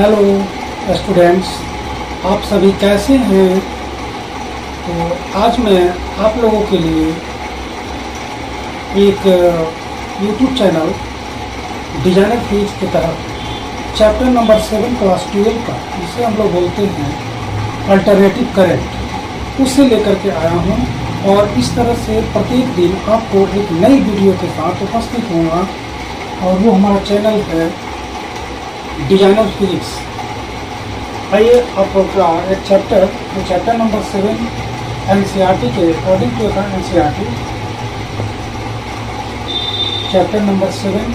Hello students, आप सभी कैसे हैं। तो आज मैं आप लोगों के लिए एक यूट्यूब चैनल डिजाइनर फिजिक्स के तरफ चैप्टर नंबर 7 क्लास 12 का, जिसे हम लोग बोलते हैं अल्टरनेटिव करंट, उससे लेकर के आया हूँ। और इस तरह से प्रत्येक दिन आपको एक नई वीडियो के साथ उपस्थित होगा, और वो हमारा चैनल है डिजाइनर फिजिक्स। आइए आपका एक चैप्टर नंबर 7 एनसीईआरटी के according to NCERT chapter number 7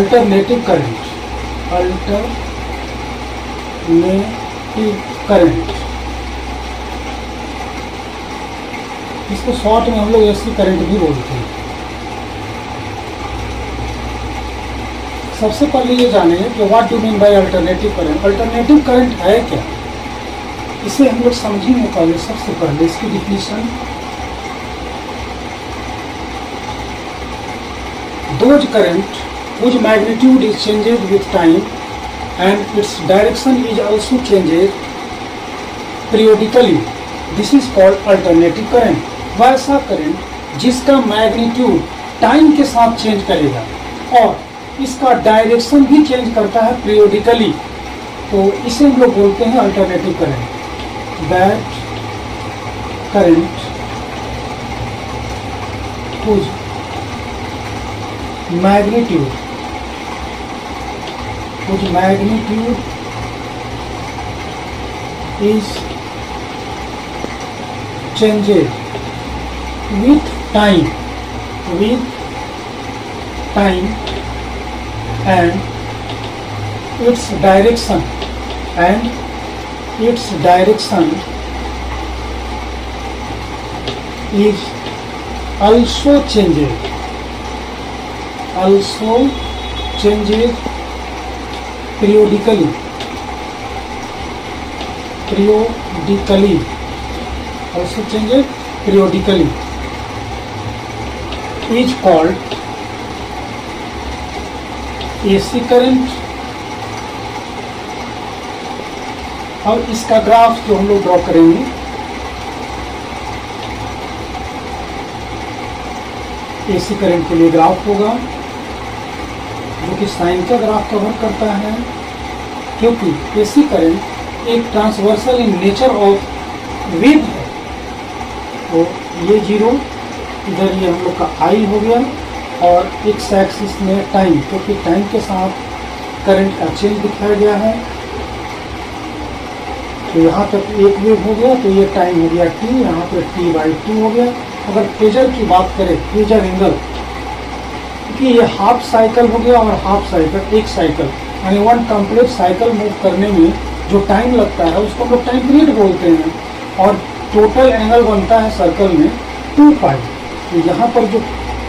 alternative current, इसको शॉर्ट में हम लोग एसी करंट भी बोलते हैं। सबसे पहले ये जानेंगे कि what do mean by alternative current. Alternative current है क्या, इसे हम लोग समझेंगे। पहले सबसे पहले इसकी definition, those current whose magnitude is changed with time and its direction is also changed periodically, this is called alternative current। वैसा करंट जिसका मैग्नीट्यूड टाइम के साथ चेंज करेगा और इसका डायरेक्शन भी चेंज करता है पीरियोडिकली, तो इसे हम लोग बोलते हैं alternative current. That current whose magnitude is changed with time and its direction is also changed periodically is called AC current. अब इसका ग्राफ जो हम लोग ड्रॉ करेंगे, एसी करंट के लिए ग्राफ होगा जो कि साइन का ग्राफ कवर करता है, क्योंकि एसी करंट एक transversal in nature of wave है। तो ये जीरो, इधर ये हम लोग का आई हो गया, और एक्स एक्सिस में टाइम, क्योंकि टाइम के साथ करंट का चेंज दिखाया गया है। तो यहाँ तक एक वेव हो गया, तो ये टाइम हो गया t, यहाँ पर t/2 हो गया। अगर फेजर की बात करें, फेजर एंगल, क्योंकि ये हाफ साइकिल हो गया और हाफ साइकिल एक साइकिल, यानी वन कंप्लीट साइकिल मूव करने में जो टाइम लगता है उसको हम लोग टाइम पीरियड बोलते हैं। और टोटल एंगल बनता है सर्कल में 2π। तो यहाँ पर जो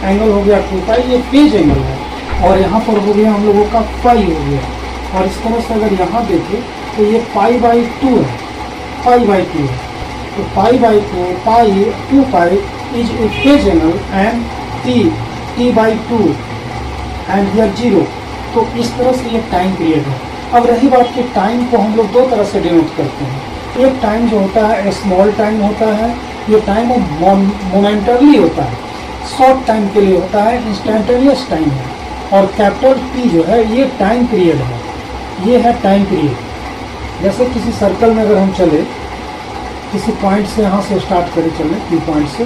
एंगल हो गया 2π, ये फेज एंगल है, और यहाँ पर हो गया हम लोगों का पाई हो गया। और इस तरह से अगर यहाँ देखें तो ये π/2 है, π/2 है। तो π/2, π 2π is a phase angle and t/2 and here 0। तो इस तरह से ये टाइम पीरियड है। अब रही बात कि टाइम को हम लोग दो तरह से डिनोट करते हैं। एक टाइम जो होता है स्मॉल टाइम होता है, ये टाइम मोमेंटरली होता है, शॉर्ट टाइम के लिए होता है, इंस्टेंटेनियस टाइम है। और कैपिटल T जो है ये टाइम पीरियड है, ये है टाइम पीरियड। जैसे किसी सर्कल में अगर हम चले, किसी पॉइंट से यहाँ से स्टार्ट करें, चले P पॉइंट से,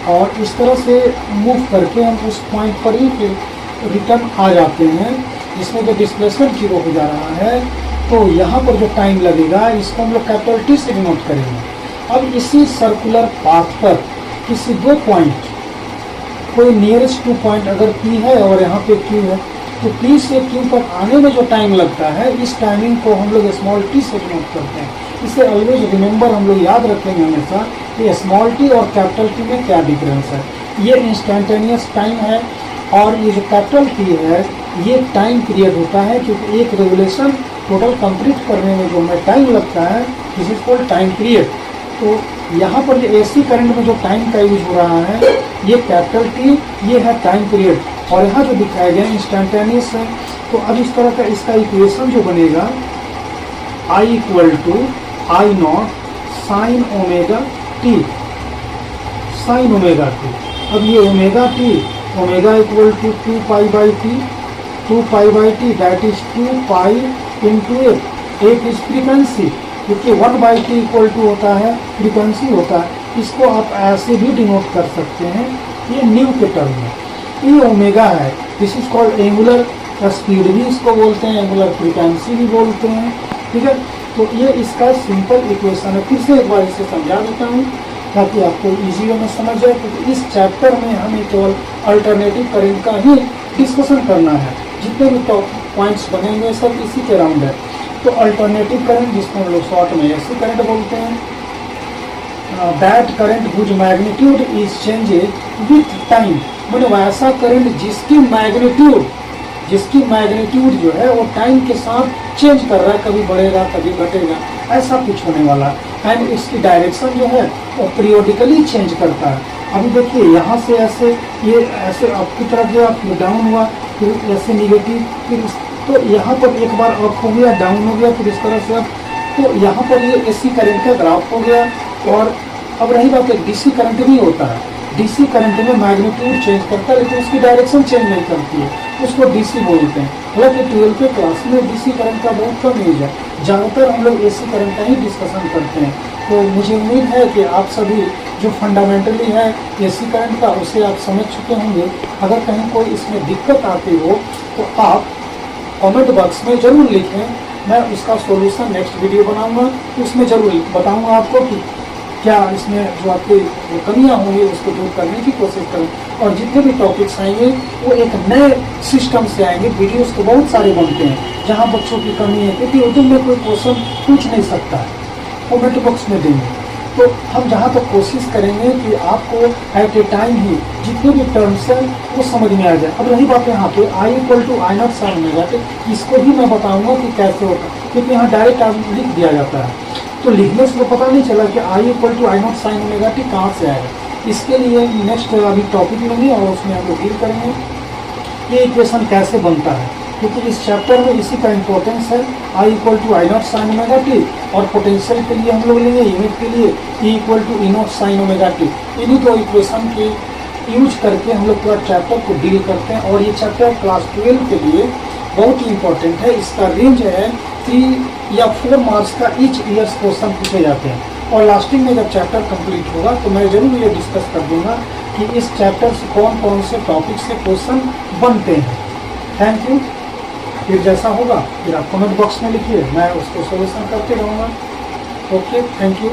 और इस तरह से मूव करके हम उस पॉइंट पर ही रिटर्न आ जाते हैं, जिसमें जो डिस्प्लेसमेंट 0 हो जा रहा है। तो यहाँ पर जो टाइम लगेगा इसको हम लोग कैपिटल T से डिनोट करेंगे। अब इसी सर्कुलर पाथ पर किसी दो पॉइंट, कोई नियरेस्ट 2 पॉइंट अगर P है और यहाँ पे Q है, तो P से Q तक आने में जो टाइम लगता है, इस टाइमिंग को हम लोग स्मॉल t से डिनोट करते हैं। इसे ऑलवेज रिमेंबर, हम लोग याद रखेंगे हमेशा कि स्मॉल t और कैपिटल T में क्या डिफरेंस है। ये इंस्टेंटेनियस टाइम है, और ये जो कैपिटल T है ये टाइम पीरियड होता है, क्योंकि एक रेवोल्यूशन टोटल कंप्लीट करने में जो हमें टाइम लगता है, this is called time period. तो यहाँ पर जो एसी करंट में जो टाइम का यूज हो रहा है ये कैपिटल टी, ये है टाइम पीरियड, और यहाँ जो दिखाया गया इंस्टेंटेनियस है, तो अब इस तरह का इसका इक्वेशन जो बनेगा I equal to I not sine omega T, sine omega T. अब ये omega T, omega equal to 2 pi by T, 2 pi by T that is 2 pi into एक इज फ्रीक्वेंसी, क्योंकि 1 बाई टी इक्वल टू होता है frequency होता है। इसको आप ऐसे भी डिनोट कर सकते हैं, ये न्यू के टर्म में। ये ओमेगा है, this is called angular speed भी इसको बोलते हैं, एंगुलर फ्रीक्वेंसी भी बोलते हैं, ठीक है। तो ये इसका सिंपल इक्वेशन है। फिर से एक बार इसे समझा देता हूँ ताकि आपको इजी वे में समझ जाए, क्योंकि इस चैप्टर में हमें केवल अल्टरनेटिव करंट का ही डिस्कशन करना है। जितने भी टॉप पॉइंट्स बनेंगे सब इसी के राउंड है। तो अल्टरनेटिव करंट, जिसको हम लोग शॉर्ट में ऐसी करंट बोलते हैं, that current whose magnitude is changes with time, मतलब ऐसा करंट जिसकी मैग्नीट्यूड जो है वो टाइम के साथ चेंज कर रहा है, कभी बढ़ेगा कभी घटेगा, ऐसा कुछ होने वाला है। एंड इसकी डायरेक्शन जो है वो पीरियोडिकली चेंज करता है। अभी देखिए यहाँ से ऐसे, ये ऐसे अप की तरफ गया, फिर डाउन हुआ, फिर ऐसे निगेटिव, फिर तो यहाँ पर एक बार अप हो गया, डाउन हो गया, फिर इस तरह से अप। तो यहाँ पर ये एसी करंट का ग्राफ हो गया। और अब रही बात, एक डीसी करंट भी होता है। डीसी करंट में मैग्नीट्यूड चेंज करता है लेकिन उसकी डायरेक्शन चेंज नहीं करती है, उसको डीसी बोलते हैं। हालांकि 12th के क्लास में डीसी करंट का बहुत कम यूज है, ज़्यादातर हम लोग एसी करंट का ही डिस्कशन करते हैं। तो मुझे उम्मीद है कि आप सभी जो फंडामेंटली है एसी करंट का, उसे आप समझ चुके होंगे। अगर कहीं कोई इसमें दिक्कत आती हो तो आप कमेंट बॉक्स में ज़रूर लिखें, मैं उसका सॉल्यूशन नेक्स्ट वीडियो बनाऊंगा, उसमें ज़रूर बताऊंगा आपको कि क्या इसमें जो आपकी कमियां होंगी उसको दूर करने की कोशिश करें। और जितने भी टॉपिक्स आएंगे वो एक नए सिस्टम से आएंगे। वीडियोस तो बहुत सारे बनते हैं जहां बच्चों की कमी है, क्योंकि उर्दू में कोई क्वेश्चन पूछ नहीं सकता है, कमेंट बॉक्स में देंगे। तो हम जहाँ तक कोशिश करेंगे कि आपको एट ए टाइम ही जितने भी टर्म्स हैं वो समझ में आ जाए। अब रही बात यहाँ पे I equal to I not sine omega T, इसको भी मैं बताऊंगा कि कैसे होता है, क्योंकि यहाँ डायरेक्ट लिख दिया जाता है, तो लिखने से तो पता नहीं चला कि I equal to I not sine omega T कहाँ से आएगा। इसके लिए नेक्स्ट अभी टॉपिक लेंगे और उसमें हम लोग डील करेंगे ये इक्वेशन कैसे बनता है, क्योंकि इस चैप्टर में इसी का इम्पोर्टेंस है। I equal to I not sine omega T, और पोटेंशियल के लिए हम लोग लेंगे यूनिट के लिए E equal to E not sine omega T. इन्हीं दो इक्वेशन के यूज करके हम लोग पूरा चैप्टर को डील करते हैं। और ये चैप्टर क्लास 12 के लिए बहुत ही इंपॉर्टेंट है। इसका रेंज है 3 या 4 मार्क्स का ईच ईयर्स क्वेश्चन पूछे जाते हैं। और लास्टिंग में जब चैप्टर कंप्लीट होगा तो मैं जरूर ये डिस्कस कर दूंगा कि इस चैप्टर से कौन कौन से टॉपिक से क्वेश्चन बनते हैं। Thank you. फिर जैसा होगा फिर आप कमेंट बॉक्स में लिखिए, मैं उसको सोल्यूशन करते रहूँगा। Okay, thank you.